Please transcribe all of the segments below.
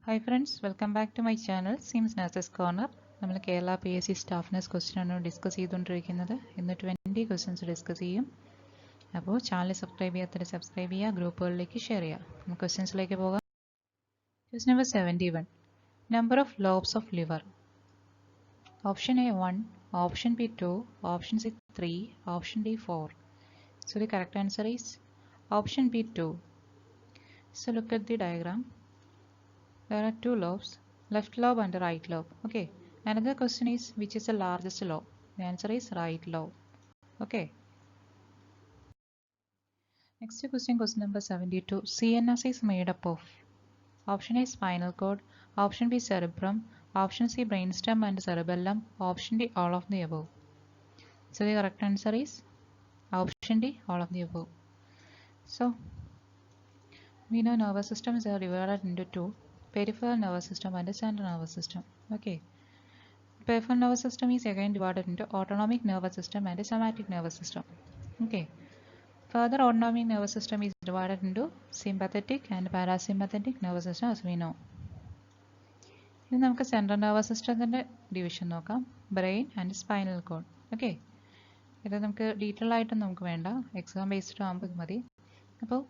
Hi friends, welcome back to my channel Sims Nurses Corner. നമ്മൾ Kerala PSC staff nurse question ആണ് discuss ചെയ്തുകൊണ്ടിരിക്കുന്നത്. ഇന്ന് 20 questions discuss ചെയ്യും. അപ്പോൾ ചാനൽ സബ്സ്ക്രൈബ് ചെയ്യാത്തവരെ സബ്സ്ക്രൈബ് ചെയ്യുക, ഗ്രൂപ്പുകളിലേക്ക് ഷെയർ ചെയ്യുക. നമുക്ക് ക്വസ്റ്റ്യൻസിലേക്ക് പോകാം. Question number 71. Number of lobes of liver. Option A 1, option B 2, option C 3, option D 4. So the correct answer is option B 2. So look at the diagram. There are two lobes, left lobe and right lobe. Okay. Another question is which is the largest lobe? The answer is right lobe. Okay. Next question, question number 72. CNS is made up of. Option A spinal cord, option B cerebrum, option C brainstem and cerebellum, option D all of the above. So the correct answer is option D all of the above. So we know nervous systems are divided into two. Peripheral nervous system and central nervous system. Okay. Peripheral nervous system is again divided into autonomic nervous system and somatic nervous system. Okay. Further, autonomic nervous system is divided into sympathetic and parasympathetic nervous system as we know. ഇനി നമുക്ക് central nervous systemത്തിൻ്റെ division നോക്കാം. Brain and spinal cord. Okay. ഇത് നമുക്ക് detail ആയിട്ട് നമുക്ക് വേണ്ട, exam based ആകുമ്പോൾ ഇത് മതി. അപ്പോൾ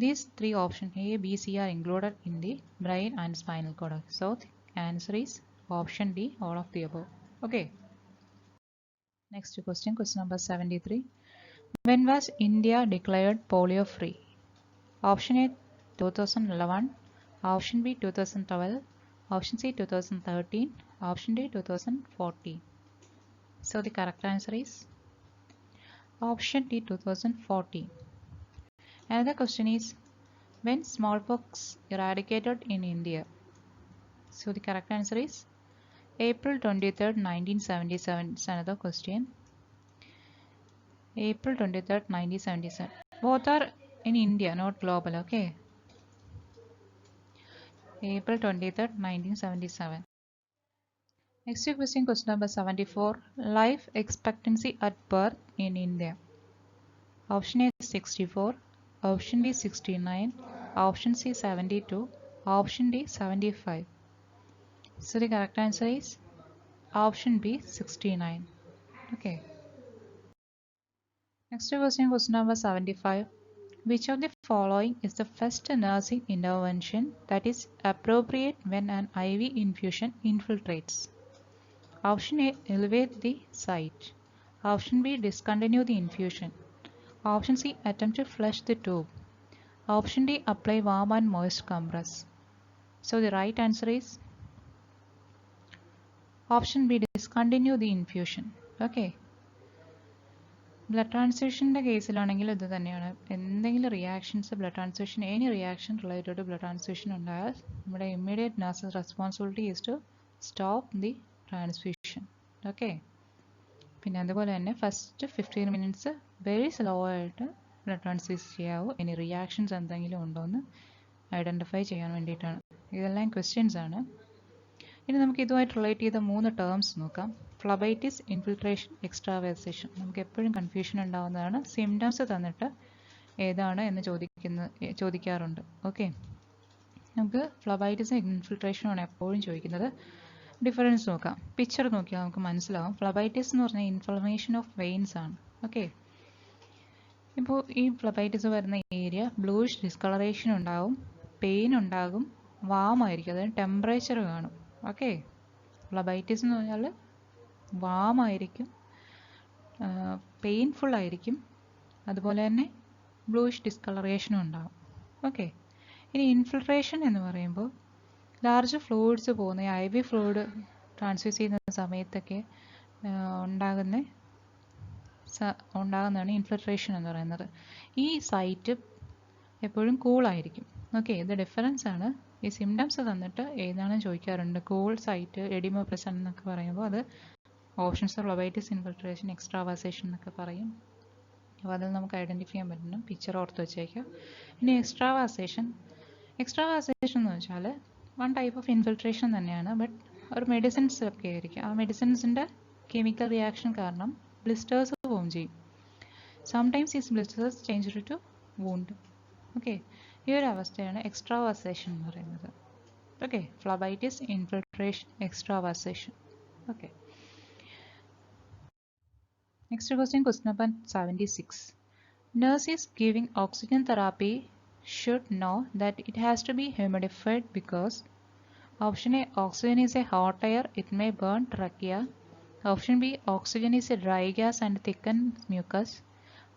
these three options A, B, C are included in the brain and spinal cord. So the answer is option D, all of the above. Okay. Next question, question number 73. When was India declared polio free? Option A 2011, option B 2012, option C 2013, option D 2014. So the correct answer is option D 2014. Another question is when smallpox eradicated in India? So the correct answer is April 23rd, 1977. It's another question. April 23rd, 1977. Both are in India, not global. Okay. April 23rd, 1977. Next question, question number 74. Life expectancy at birth in India. Option A 64. Option B 69, option C 72, option D 75. So the correct answer is option B 69. Okay. Next question, question number 75. Which of the following is the first nursing intervention that is appropriate when an IV infusion infiltrates? Option A elevate the site, option B discontinue the infusion, option C attempt to flush the tube, option D apply warm and moist compress. So the right answer is option B discontinue the infusion. Okay. Blood ട്രാൻസ്ഫ്യൂഷൻ്റെ കേസിലാണെങ്കിൽ ഇത് തന്നെയാണ്. എന്തെങ്കിലും reactions blood transfusion any reaction related to blood transfusion ഉണ്ടായാൽ നമ്മുടെ immediate nurses responsibility is to stop the transfusion. Okay. പിന്നെ അതുപോലെ തന്നെ ഫസ്റ്റ് 15 മിനിറ്റ്സ് വെരി സ്ലോ ആയിട്ട് ബ്ലഡ് ട്രാൻസ്ഫ്യൂസ് ചെയ്യാവൂ. ഇനി റിയാക്ഷൻസ് എന്തെങ്കിലും ഉണ്ടോ എന്ന് ഐഡൻറ്റിഫൈ ചെയ്യാൻ വേണ്ടിയിട്ടാണ്. ഇതെല്ലാം ക്വസ്റ്റ്യൻസ് ആണ്. ഇനി നമുക്ക് ഇതുമായിട്ട് റിലേറ്റ് ചെയ്ത 3 ടേംസ് നോക്കാം. ഫ്ലബൈറ്റിസ്, ഇൻഫിൽട്രേഷൻ, എക്സ്ട്രാവേസേഷൻ. നമുക്ക് എപ്പോഴും കൺഫ്യൂഷൻ ഉണ്ടാകുന്നതാണ്. സിംറ്റംസ് തന്നിട്ട് ഏതാണ് എന്ന് ചോദിക്കാറുണ്ട്. ഓക്കെ. നമുക്ക് ഫ്ലബൈറ്റിസും ഇൻഫിൽട്രേഷനുമാണ് എപ്പോഴും ചോദിക്കുന്നത്. ഡിഫറൻസ് നോക്കാം. പിക്ചർ നോക്കിയാൽ നമുക്ക് മനസ്സിലാവും. ഫ്ലബൈറ്റിസ് എന്ന് പറഞ്ഞാൽ ഇൻഫ്ലമേഷൻ ഓഫ് വെയിൻസ് ആണ്. ഓക്കെ. ഇപ്പോൾ ഈ ഫ്ലബൈറ്റിസ് വരുന്ന ഏരിയ ബ്ലൂയിഷ് ഡിസ്കളറേഷൻ ഉണ്ടാകും, പെയിൻ ഉണ്ടാകും, വാമായിരിക്കും, അതായത് ടെമ്പറേച്ചർ കാണും. ഓക്കെ. ഫ്ലബൈറ്റിസ് എന്ന് പറഞ്ഞാൽ വാമായിരിക്കും, പെയിൻഫുൾ ആയിരിക്കും, അതുപോലെ തന്നെ ബ്ലൂയിഷ് ഡിസ്കളറേഷനും ഉണ്ടാകും. ഓക്കെ. ഇനി ഇൻഫിൽട്രേഷൻ എന്ന് പറയുമ്പോൾ ലാർജ് ഫ്ലൂയിഡ്സ് പോകുന്ന IV ഫ്ലൂയിഡ് ട്രാൻസ്ഫ്യൂസ് ചെയ്യുന്ന സമയത്തൊക്കെ ഉണ്ടാകുന്നതാണ് ഇൻഫിൽട്രേഷൻ എന്ന് പറയുന്നത്. ഈ സൈറ്റ് എപ്പോഴും കൂളായിരിക്കും. ഓക്കെ. ഇത് ഡിഫറൻസ് ആണ്. ഈ സിംറ്റംസ് തന്നിട്ട് ഏതാണ് ചോദിക്കാറുണ്ട്. കൂൾ സൈറ്റ്, എഡിമ പ്രസന്റ് എന്നൊക്കെ പറയുമ്പോൾ അത് ഓപ്ഷൻസ് ഫ്ലബൈറ്റിസ്, ഇൻഫിൽട്രേഷൻ, എക്സ്ട്രാവാസേഷൻ എന്നൊക്കെ പറയും. അപ്പോൾ അതിൽ നമുക്ക് ഐഡൻറ്റിഫൈ ചെയ്യാൻ പറ്റണം. പിക്ചർ ഓർത്ത് വെച്ചേക്കാം. ഇനി എക്സ്ട്രാവാസേഷൻ എന്ന് വെച്ചാൽ വൺ ടൈപ്പ് ഓഫ് ഇൻഫിൽട്രേഷൻ തന്നെയാണ്. ബട്ട് ഒരു മെഡിസിൻസ് ഒക്കെ ആയിരിക്കും. ആ മെഡിസിൻസിൻ്റെ കെമിക്കൽ റിയാക്ഷൻ കാരണം ബ്ലിസ്റ്റേഴ്സ് ഫോം ചെയ്യും. Sometimes is blisters change to wound. Okay. ഈ ഒരു അവസ്ഥയാണ് എക്സ്ട്രാവാസേഷൻ എന്ന് പറയുന്നത്. Okay, phlebitis, infiltration, extravasation. Okay. Next question, question number 76. Nurse is giving oxygen therapy should know that it has to be humidified because option A, oxygen is a hot air, it may burn trachea. Option B, oxygen is a dry gas and thickens mucus.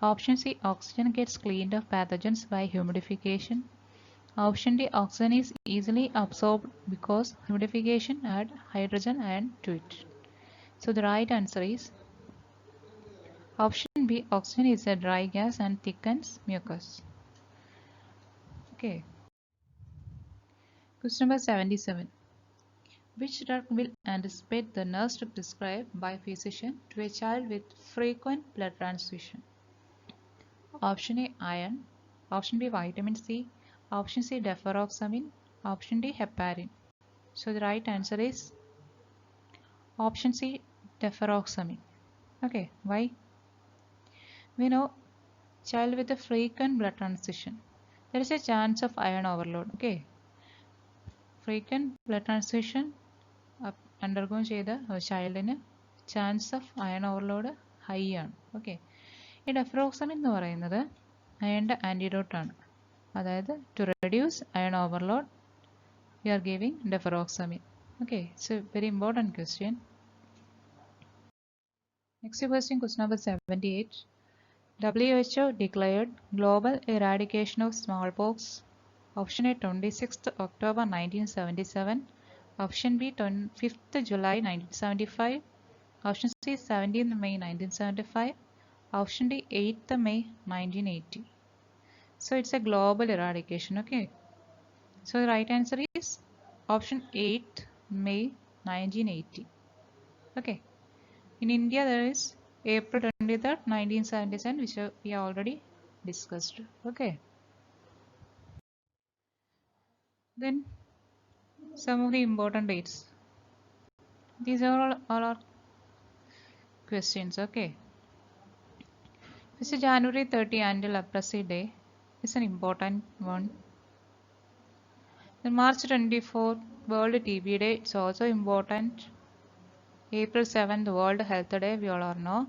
Option C, oxygen gets cleaned of pathogens by humidification. Option D, oxygen is easily absorbed because humidification adds hydrogen ion to it. So the right answer is option B, oxygen is a dry gas and thickens mucus. Okay. Question number 77. Which drug will anticipate the nurse to prescribe by physician to a child with frequent blood transfusion? Option A, iron. Option B, vitamin C. Option C, deferoxamine. Option D, heparin. So the right answer is option C, deferoxamine. Okay, why? We know child with a frequent blood transfusion. There is a chance of iron overload. Okay, frequent blood transfusion undergo ചെയ്ത ചൈൽഡിന് chance of iron overload high ആണ്. Okay, ഈ deferoxamine എന്ന് പറയുന്നത് അയണിൻ്റെ antidote ആണ്. അതായത് to reduce iron overload you are giving deferoxamine. Okay, it's a very important question. Next question, question number 78. WHO declared global eradication of smallpox. Option A, 26th October 1977. Option B, 5th July 1975. Option C, 17th May 1975. Option D, 8th May 1980. So it's a global eradication. Okay, so the right answer is option 8th May 1980. Okay, in India there is April 23rd 1977, which we already discussed. Okay, then some of the important dates. These are all our questions. Okay, this is January 30, Annual Leprosy Day. It's an important one. Then March 24, World TB Day. It's also important. April 7th, World Health Day. We all know.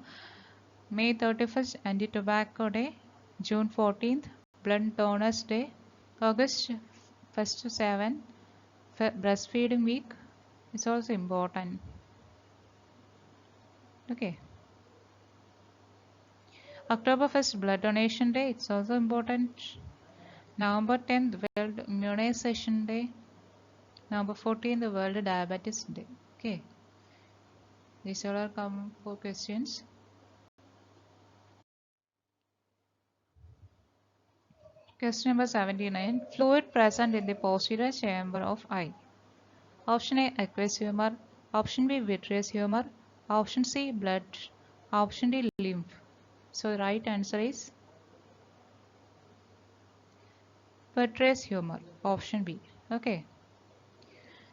May 31st, Anti-Tobacco Day. June 14th, Blood Donors Day. August 1st to 7th, Breastfeeding Week. It's also important. Okay. October 1st, Blood Donation Day. It's also important. November 10th, World Immunization Day. November 14th, World Diabetes Day. Okay. These all are common 4 questions. Question number 79. Fluid present in the posterior chamber of eye. Option A, aqueous humor. Option B, vitreous humor. Option C, blood. Option D, lymph. So the right answer is vitreous humor. Option B. Okay.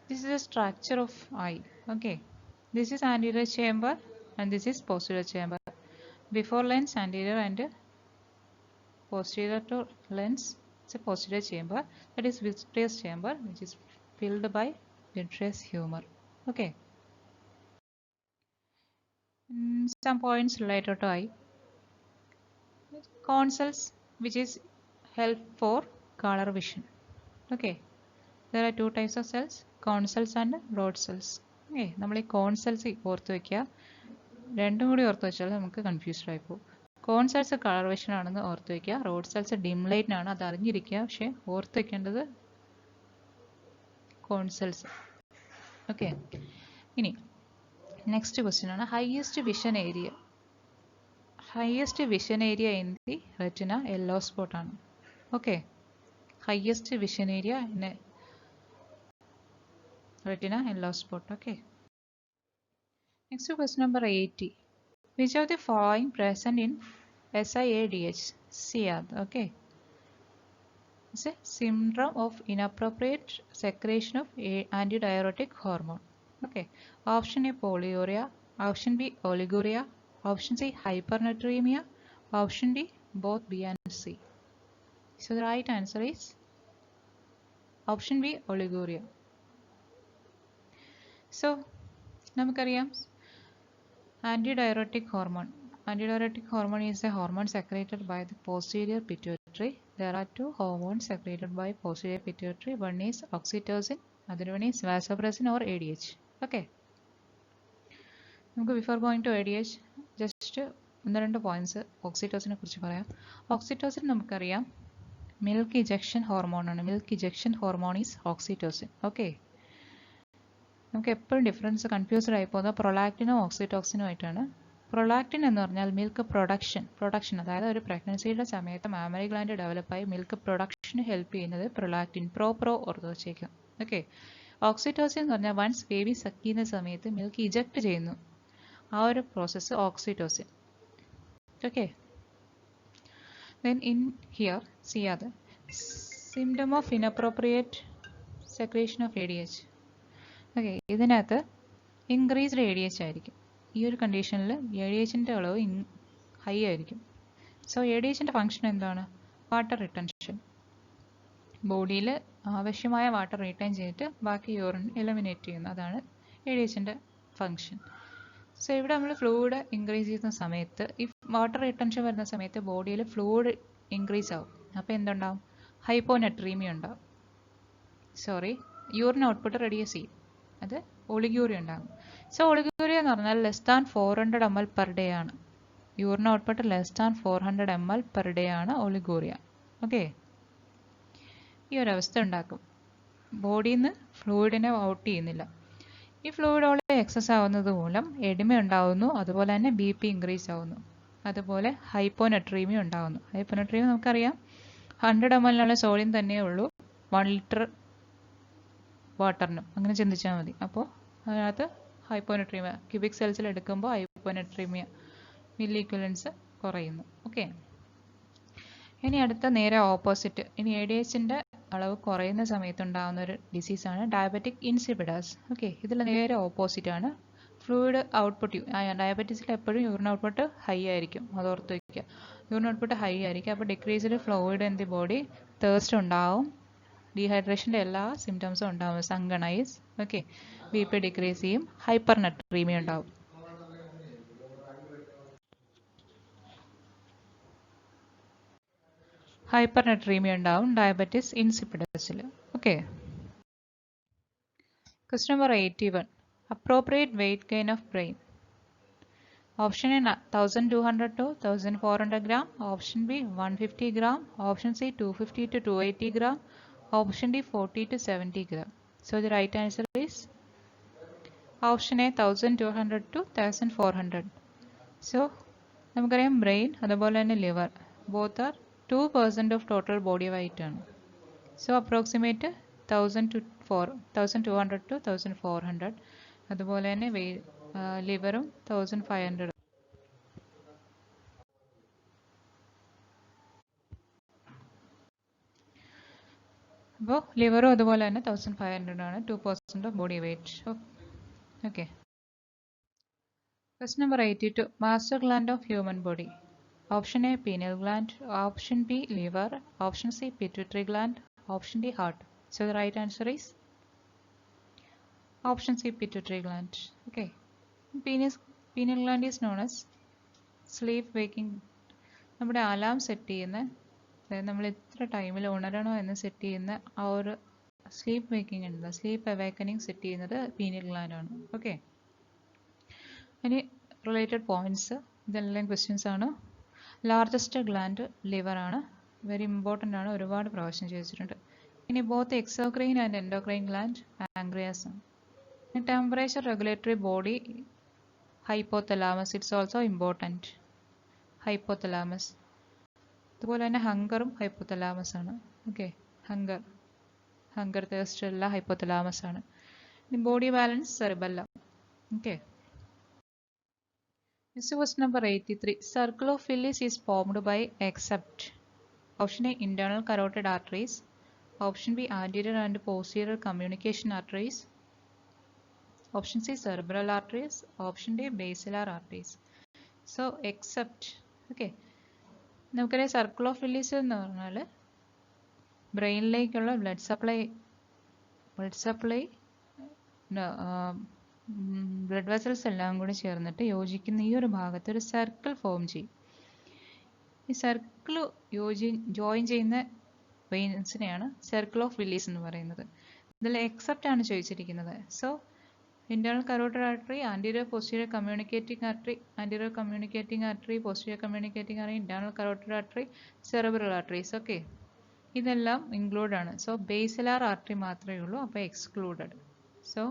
This is the structure of eye. Okay. This is anterior chamber and this is posterior chamber. Before lens, anterior and posterior to lens, it's a posterior chamber. That is vitreous chamber, which is filled by vitreous humor. Okay. Some points related to eye. Cone cells, which is help for color vision. Okay, there are 2 types of cells, cone cells and rod cells. Okay, നമ്മൾ ഈ കോൺ cells ഓർത്ത് വയ്ക്കുക. രണ്ടും കൂടി ഓർത്ത് വെച്ചാൽ നമുക്ക് confused ആയി പോകും. കോൺ സെൽസ് കളർ വിഷൻ ആണെന്ന് ഓർത്ത് വയ്ക്കുക, റോഡ് സെൽസ് ഡിം ലൈറ്റിനാണ്, അത് അറിഞ്ഞിരിക്കുക. പക്ഷേ ഓർത്ത് വയ്ക്കേണ്ടത് കോൺ സെൽസ്. ഓക്കെ, ഇനി നെക്സ്റ്റ് ക്വസ്റ്റ്യൻ ആണ് highest vision area. Highest vision area in the retina yellow spot ആണ്. Okay, highest vision area in retina yellow spot. Okay, next question number 80. Which of the following present in SIADH? SIAD. Okay, it's a syndrome of inappropriate secretion of antidiuretic hormone. Okay, option A, polyuria. Option B, oliguria. Option C, hypernatremia. Option D, both B and C. So the right answer is option B, oliguria. So നമുക്കറിയാം antidiuretic hormone. Antidiuretic hormone is a hormone secreted by the posterior pituitary. There are two hormones secreted by posterior pituitary. One is oxytocin, other one is vasopressin or ADH. Okay. Before going to ADH, just ഒന്ന് രണ്ട് points ഓക്സിറ്റോസിനെ കുറിച്ച് പറയാം. Oxytocin നമുക്കറിയാം milk ejection ഹോർമോണാണ്. Milk ejection hormone is oxytocin. Okay, നമുക്ക് എപ്പോഴും difference confused ആയി പോകുന്നത് പ്രൊലാക്റ്റിനും ഓക്സിറ്റോക്സിനും ആയിട്ടാണ്. പ്രൊലാക്റ്റിൻ എന്ന് പറഞ്ഞാൽ മിൽക്ക് പ്രൊഡക്ഷൻ അതായത് ഒരു പ്രഗ്നൻസിയുടെ സമയത്ത് മാമറി ഗ്ലാൻഡ് ഡെവലപ്പായി മിൽക്ക് പ്രൊഡക്ഷന് ഹെൽപ്പ് ചെയ്യുന്നത് പ്രൊലാക്റ്റിൻ. പ്രോ ഓർത്ത് വെച്ചേക്കാം. ഓക്കെ, ഓക്സിറ്റോസിൻ എന്ന് പറഞ്ഞാൽ വൺസ് ബേബി സക്ക് ചെയ്യുന്ന സമയത്ത് മിൽക്ക് ഇജക്ട് ചെയ്യുന്നു, ആ ഒരു process oxytocin. Okay, then in here see other symptom of inappropriate secretion of ADH. Okay, ഇതിനകത്ത് ഇൻക്രീസ്ഡ് ADH ആയിരിക്കും. ഈ ഒരു കണ്ടീഷനിൽ ADHൻ്റെ അളവ് ഹൈ ആയിരിക്കും. സോ ADHൻ്റെ ഫങ്ഷൻ എന്താണ്? Water retention. ബോഡിയിൽ ആവശ്യമായ വാട്ടർ റീറ്റൈൻ ചെയ്തിട്ട് ബാക്കി യൂറിൻ എലിമിനേറ്റ് ചെയ്യുന്നു, അതാണ് ADHൻ്റെ ഫങ്ഷൻ. സോ ഇവിടെ നമ്മൾ ഫ്ലൂയിഡ് ഇൻക്രീസ് ചെയ്യുന്ന സമയത്ത് ഈ വാട്ടർ റിട്ടൻഷൻ വരുന്ന സമയത്ത് ബോഡിയിൽ ഫ്ലൂയിഡ് ഇൻക്രീസ് ആവും. അപ്പോൾ എന്തുണ്ടാവും? ഹൈപ്പോനെട്രീമിയ ഉണ്ടാവും. യൂറിൻ ഔട്ട്പുട്ട് റെഡ്യൂസ് ചെയ്യും, അത് ഒളിഗ്യൂറിയ ഉണ്ടാകും. സോ ഒളിഗ്യൂറിയ എന്ന് പറഞ്ഞാൽ less than 400 ml per day ആണ്. Urine output less than 400 ml per day ആണ് ഒളിഗ്യൂറിയ. ഓക്കെ, ഈ ഒരു അവസ്ഥ ഉണ്ടാക്കും. ബോഡിയിൽ നിന്ന് ഫ്ലൂയിഡിനെ ഔട്ട് ചെയ്യുന്നില്ല. ഈ ഫ്ലൂയിഡ് ഓളെ എക്സസ് ആവുന്നത് മൂലം എഡിമ ഉണ്ടാവുന്നു, അതുപോലെ തന്നെ BP ഇൻക്രീസ് ആവുന്നു, അതുപോലെ ഹൈപ്പോനെട്രീമിയ ഉണ്ടാവുന്നു. ഹൈപ്പോനെട്രീമിയ നമുക്കറിയാം 100 ml സോഡിയം തന്നെയേ ഉള്ളൂ 1 ലിറ്റർ വാട്ടറിനും, അങ്ങനെ ചിന്തിച്ചാൽ മതി. അപ്പോൾ അതിനകത്ത് ഹൈപ്പോനെട്രീമിയ ക്യൂബിക് സെൽസിൽ എടുക്കുമ്പോൾ ഹൈപ്പോനെട്രീമിയ മില്ലി ഇക്വലൻസ് കുറയുന്നു. ഓക്കെ, ഇനി അടുത്ത നേരെ ഓപ്പോസിറ്റ്. ഇനി ADHൻ്റെ അളവ് കുറയുന്ന സമയത്ത് ഉണ്ടാകുന്ന ഒരു ഡിസീസാണ് ഡയബറ്റിക് ഇൻസിപിഡസ്. ഓക്കെ, ഇതിൽ നേരെ ഓപ്പോസിറ്റ് ആണ്. ഫ്ലൂയിഡ് ഔട്ട്പുട്ട്, ഡയബറ്റീസിൽ എപ്പോഴും യൂറിൻ ഔട്ട്പുട്ട് ഹൈ ആയിരിക്കും, അത് ഓർത്ത് വയ്ക്കുക. യൂറിൻ ഔട്ട്പുട്ട് ഹൈ ആയിരിക്കും, അപ്പോൾ decreased fluid in the body, thirst ഉണ്ടാവും, ഡീഹൈഡ്രേഷൻ്റെ എല്ലാ സിംറ്റംസും ഉണ്ടാവും, സങ്കണൈസ്. ഓക്കെ, BP ഡിക്രീസ് ചെയ്യും, ഹൈപ്പർനെട്രീമിയ ഉണ്ടാവും. ഹൈപ്പർനെട്രീമിയ ഉണ്ടാവും ഡയബറ്റിസ് ഇൻസിപിഡസിൽ. Okay, question number 81. Appropriate weight gain of brain. Option A 1200 to 1400 gram. Option B 150 gram. Option C 250 to 280 gram. Option D 40 to 70 gram. So the right answer is option A 1200 to 1400. So നമുക്കറിയാം brain അതുപോലെ തന്നെ liver both are 2% of total body weight ആണ്. So approximate 1200 to 1400. അതുപോലെ തന്നെ ലിവറും 1500. അപ്പോൾ ലിവറും അതുപോലെ തന്നെ 1500 ആണ്, 2% of body weight. Okay, question number 82. Master gland of human body. Option A pineal gland, option B liver, option C pituitary gland, option D heart. So the right answer is option C pituitary gland. Okay, pineal gland is known as sleep waking. നമ്മുടെ alarm set ചെയ്യുന്ന, അതായത് നമ്മൾ എത്ര ടൈമിൽ ഉണരണോ എന്ന് set ചെയ്യുന്ന ആ ഒരു സ്ലീപ്പ് വേക്കിംഗ് ഉണ്ട്, സ്ലീപ്പ് അവേക്കനിങ് സെറ്റ് ചെയ്യുന്നത് പീനിയൽ ഗ്ലാൻഡ് ആണ്. ഓക്കെ, ഇനി റിലേറ്റഡ് പോയിന്റ്സ്, ഇതെല്ലാം ക്വസ്റ്റ്യൻസ് ആണ്. ലാർജസ്റ്റ് ഗ്ലാൻഡ് ലിവർ ആണ്, വെരി ഇമ്പോർട്ടൻ്റ് ആണ്, ഒരുപാട് പ്രാവശ്യം ചോദിച്ചിട്ടുണ്ട്. ഇനി both exocrine and endocrine gland pancreas ആണ്. Temperature regulatory body hypothalamus, it's also important. Hypothalamus. അതുപോലെ തന്നെ ഹങ്കറും ഹൈപ്പോതലാമസ് ആണ്. ഓക്കെ, ഹങ്കർ തേഴ്സ്റ്റ് എല്ലാം ഹൈപ്പോതലാമസ് ആണ്. Body balance cerebellum. Okay, this was number 83. Circle of Willis is formed by except option A internal carotid arteries, option B anterior and posterior communication arteries, option C cerebral arteries, option D basilar arteries. So except, okay, നമുക്കറിയാം circle of Willys എന്ന് പറഞ്ഞാൽ ബ്രെയിനിലേക്കുള്ള blood supply blood vessels എല്ലാം കൂടി ചേർന്നിട്ട് യോജിക്കുന്ന ഈ ഒരു ഭാഗത്ത് ഒരു സർക്കിൾ ഫോം ചെയ്യും. ഈ സർക്കിൾ ജോയിൻ ചെയ്യുന്ന വെയിൻസിനെയാണ് സർക്കിൾ ഓഫ് വില്ലീസ് എന്ന് പറയുന്നത്. ഇതിൽ എക്സെപ്റ്റ് ആണ് ചോദിച്ചിരിക്കുന്നത്. So internal carotid artery, anterior posterior communicating artery, anterior communicating artery, posterior communicating artery, internal carotid artery, cerebral arteries. Okay, ഇതെല്ലാം ഇൻക്ലൂഡ് ആണ്. സോ ബേസിലാർ ആർട്ടറി മാത്രമേ ഉള്ളൂ, അപ്പോൾ excluded. So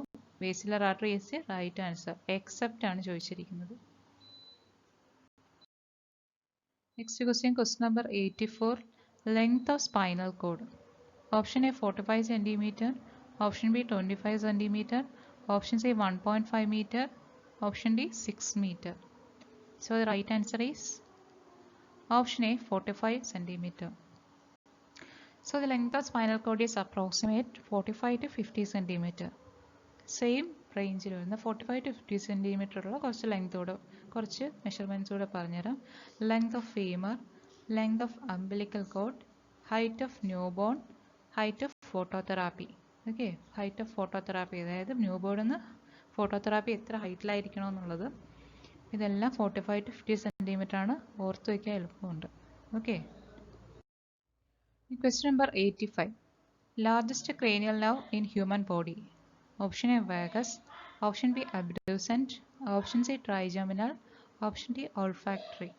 basilar artery is the right answer. Except ആണ് ചോദിച്ചിരിക്കുന്നത്. Next question, question number 84. Length of spinal cord. Option A 45 cm, option B 25 cm, option C 1.5 meter, option D 6 meter. So the right answer is option A 45 centimeter. So the length of spinal cord is approximate 45 to 50 centimeter. Same range il varuna 45 to 50 centimeter ulla korchu length odu korchu measurements odu paranjaram. Length of femur, length of umbilical cord, height of newborn, height of phototherapy. Okay, height of phototherapy, അതായത് new ബോർഡിൽ phototherapy എത്ര ഹൈറ്റിലായിരിക്കണമെന്നുള്ളത്. ഇതെല്ലാം 45 to 50 centimeter ആണ്. ഓർത്ത് വയ്ക്കാൻ എളുപ്പമുണ്ട്. Okay, question number 85. Largest cranial nerve in human body. Option A vagus, option B abducent, option C trigeminal, option D olfactory.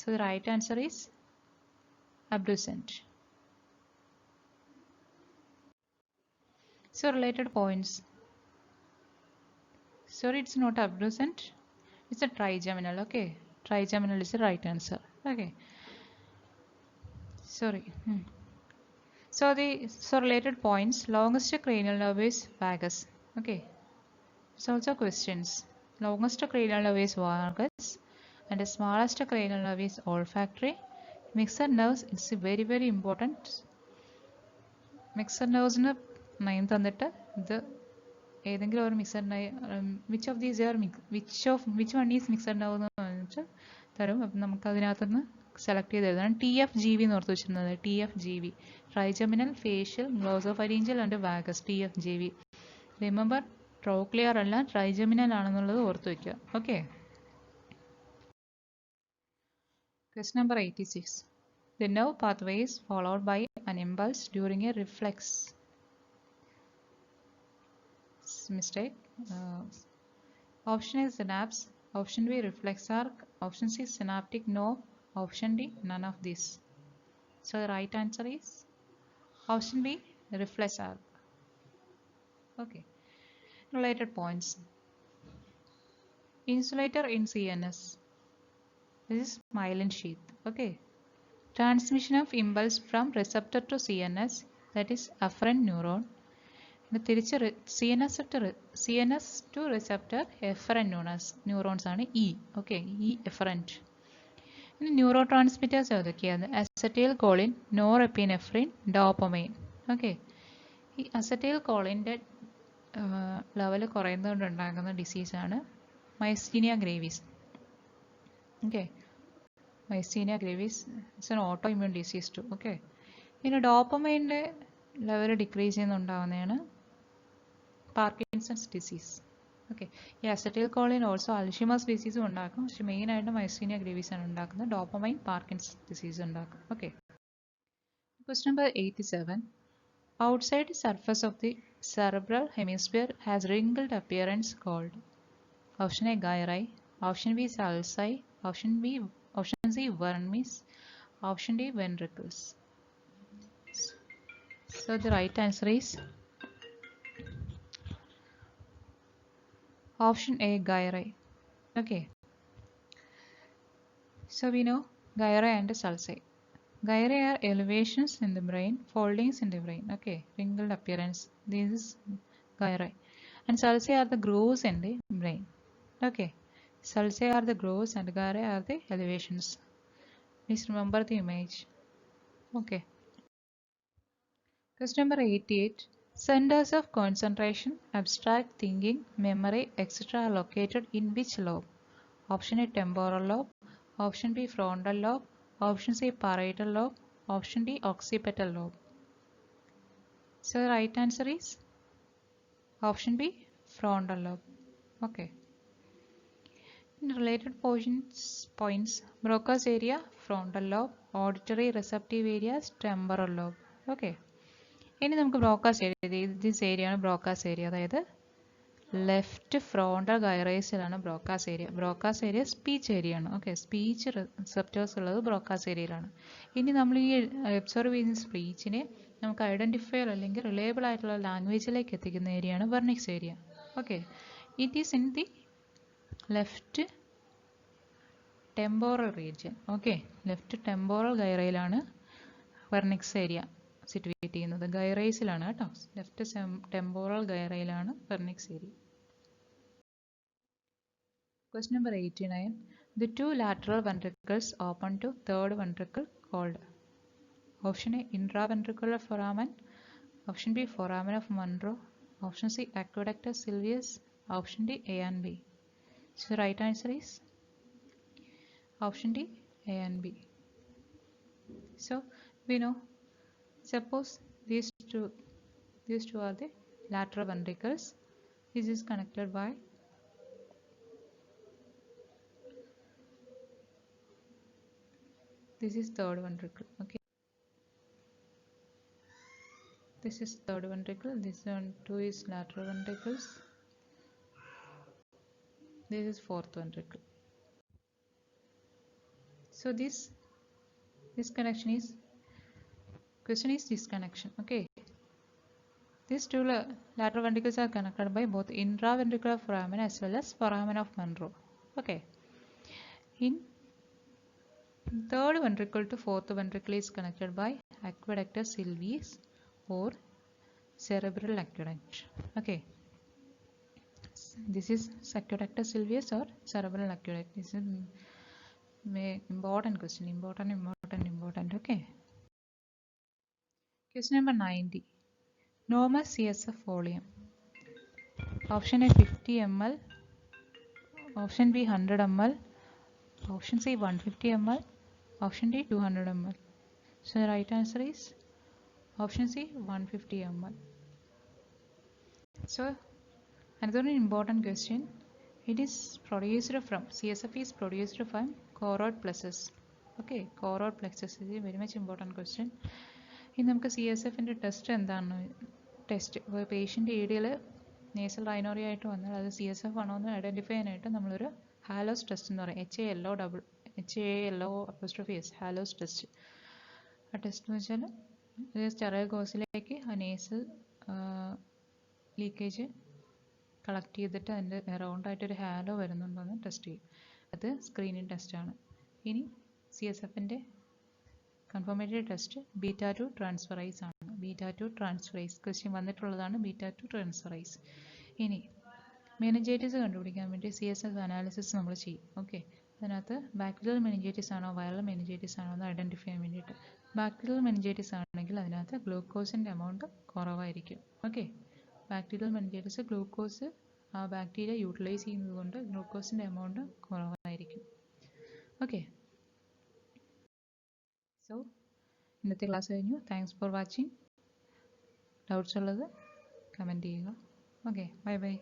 So the right answer is abducent. So related points. Sorry, it's not abducent. It's a trigeminal. Okay, trigeminal is the right answer. Okay. Sorry. So related points. Longest cranial nerve is vagus. Okay. So also questions. Longest cranial nerve is vagus, and the smallest cranial nerve is olfactory. Mixed nerves is very very important. Mixed nerves in നയം തന്നിട്ട് ഇത് ഏതെങ്കിലും ഒരു mixed which of these which one is mixed nerve എന്ന് പറഞ്ഞിട്ട് തരും. അപ്പം നമുക്ക് അതിനകത്തുനിന്ന് സെലക്ട് ചെയ്ത് എഴുതണം. TFGV എന്ന് ഓർത്ത് വെച്ചിരുന്നത്. TFGV, trigeminal, facial, glossopharyngeal and vagus. TFGV. Remember, trochlear അല്ല, ട്രൈജമിനൽ ആണെന്നുള്ളത് ഓർത്ത് വയ്ക്കുക. Okay, question number 86. The nerve pathway is followed by an impulse during a reflex. Mistake. Option A synapse, option B reflex arc, option C synaptic node, option D none of these. So the right answer is option B reflex arc. Okay, related points. Insulator in CNS. This is myelin sheath. Okay, transmission of impulse from receptor to CNS, that is afferent neuron. തിരിച്ച് CNS to receptor efferent neurons ആണ് E. Okay, E efferent. ഇനി neurotransmitters ഏതൊക്കെയാണ്? Acetylcholine, norepinephrine, dopamine. Okay, ഈ acetyl കോളിൻ്റെ level കുറയുന്നതുകൊണ്ടുണ്ടാകുന്ന ഡിസീസാണ് myasthenia gravis. Okay, myasthenia gravis it's an autoimmune disease too. Okay, ഇനി ഡോപ്പമൈൻ്റെ ലെവൽ ഡിക്രീസ് ചെയ്യുന്നുണ്ടാകുന്നതാണ് പാർക്കിൻസൺസ് ഡിസീസ്. ഓക്കെ, ഈ അസറ്റൈൽ കോളിൻ ഓൾസോ അൽഷിമേഴ്സ് ഡിസീസും ഉണ്ടാക്കും, പക്ഷെ മെയിനായിട്ട് മൈസ്തീനിയ ഗ്രേവിസ് ആണ് ഉണ്ടാക്കുന്നത്. ഡോപ്പമൈൻ പാർക്കിൻസൺസ് ഡിസീസ് ഉണ്ടാക്കും. Okay, question number 87. Outside surface of the cerebral hemisphere has wrinkled appearance called. Option A gyri, option B sulci, option C vermis, option D ventricles. So the right answer is option A gyri. Okay, so we know gyri and sulci. Gyri are elevations in the brain, foldings in the brain. Okay, wrinkled appearance, this is gyri. And sulci are the grooves in the brain. Okay, sulci are the grooves and gyri are the elevations. Please remember the image. Okay, question number 88. Centers of concentration, abstract thinking, memory, etc. are located in which lobe? Option A temporal lobe, option B frontal lobe, option C parietal lobe, option D occipital lobe. So the right answer is option B frontal lobe. Okay. In related points, Broca's area, frontal lobe, auditory receptive areas, temporal lobe. Okay. ഇനി നമുക്ക് Broca's area, this area ആണ് Broca's area, അതായത് left frontal ഗൈറേസിലാണ് Broca's area. Broca's area speech area ആണ്. Okay, speech receptors ഉള്ളത് Broca's ഏരിയയിലാണ്. ഇനി നമ്മൾ ഈ ഒബ്സർവ് ചെയ്യുന്ന സ്പീച്ചിനെ നമുക്ക് ഐഡൻറ്റിഫയർ അല്ലെങ്കിൽ റിലയബിൾ ആയിട്ടുള്ള ലാംഗ്വേജിലേക്ക് എത്തിക്കുന്ന ഏരിയയാണ് Wernicke's area. Okay, it is in the left temporal region. Okay, left temporal ഗൈറയിലാണ് വെർണിക്സ് ഏരിയ സിറ്റുവേറ്റ് ചെയ്യുന്നത്. ഗൈറേസിലാണ് കേട്ടോ, ലെഫ്റ്റ് ടെമ്പോറൽ ഗൈറയിലാണ് Wernicke's area. Question number 89. The two lateral ventricles open to third ventricle called. Option A, intraventricular foramen. Option B, foramen of Monro. Option C, aqueductus sylvius. Option D, A and B. So the right answer is option D, A and B. So we know, suppose these two are the lateral ventricles. This is connected by this is third ventricle. Okay, this is third ventricle, this one two is lateral ventricles, this is fourth ventricle. So this connection is, question is this connection. Okay, these two lateral ventricles are connected by both intraventricular foramen as well as foramen of Monro. Okay, in third ventricle to fourth ventricle is connected by aqueductus sylvius or cerebral aqueduct. Okay, this is aqueductus sylvius or cerebral aqueduct. This is important question, important. Okay, question number 90. Normal CSF volume. Option A 50 ml, option B 100 ml, option C 150 ml, option D 200 ml. So the right answer is option C 150 ml. So another important question, it is produced from, CSF is produced from choroid plexus. Okay, choroid plexus is a very much important question. ഇനി നമുക്ക് CSF test എന്താണ്, test ഇപ്പോൾ patient ഏരിയയിൽ nasal rhinorrhoea ആയിട്ട് വന്നാൽ അത് CSF ആണോ എന്ന് ഐഡൻറ്റിഫൈ ചെയ്യാനായിട്ട് നമ്മളൊരു ഹാലോസ് ടെസ്റ്റ് എന്ന് പറയും, HALOS ഹാലോസ് ടെസ്റ്റ്. ആ ടെസ്റ്റ് എന്ന് വെച്ചാൽ ഒരു സ്റ്റെറൈൽ ഗോസിലേക്ക് ആ നേസൽ ലീക്കേജ് കളക്ട് ചെയ്തിട്ട് അതിൻ്റെ അറൗണ്ടായിട്ടൊരു ഹാലോ വരുന്നുണ്ടോയെന്ന് ടെസ്റ്റ് ചെയ്യും. അത് സ്ക്രീനിങ് ടെസ്റ്റാണ്. ഇനി CSFൻ്റെ കൺഫർമേറ്ററി ടെസ്റ്റ് β2 ട്രാൻസ്ഫറൈസ് ആണ്. β2 ട്രാൻസ്ഫറൈസ് ക്വസ്റ്റ്യൻ വന്നിട്ടുള്ളതാണ്, β2 ട്രാൻസ്ഫറൈസ്. ഇനി മെനിഞ്ചൈറ്റിസ് കണ്ടുപിടിക്കാൻ വേണ്ടി CSF അനാലിസിസ് നമ്മൾ ചെയ്യും. ഓക്കെ, അതിനകത്ത് ബാക്ടീരിയൽ മെനിഞ്ചൈറ്റിസ് ആണോ വൈറൽ മെനിഞ്ചൈറ്റിസ് ആണോ എന്ന് ഐഡൻറ്റിഫൈ ചെയ്യാൻ വേണ്ടിയിട്ട്. ബാക്ടീരിയൽ മെനിഞ്ചൈറ്റിസ് ആണെങ്കിൽ അതിനകത്ത് ഗ്ലൂക്കോസിൻ്റെ എമൗണ്ട് കുറവായിരിക്കും. ഓക്കെ, ബാക്ടീരിയൽ മെനിഞ്ചൈറ്റിസ് ഗ്ലൂക്കോസ് ആ ബാക്ടീരിയ യൂട്ടിലൈസ് ചെയ്യുന്നത് കൊണ്ട് ഗ്ലൂക്കോസിൻ്റെ എമൗണ്ട് കുറവായിരിക്കും. ഓക്കെ, സോ ഇന്നത്തെ ക്ലാസ് കഴിഞ്ഞു. Thanks for watching. ഡൗട്ട്സ് ഉള്ളത് കമൻറ്റ് ചെയ്യുക. Okay, bye bye.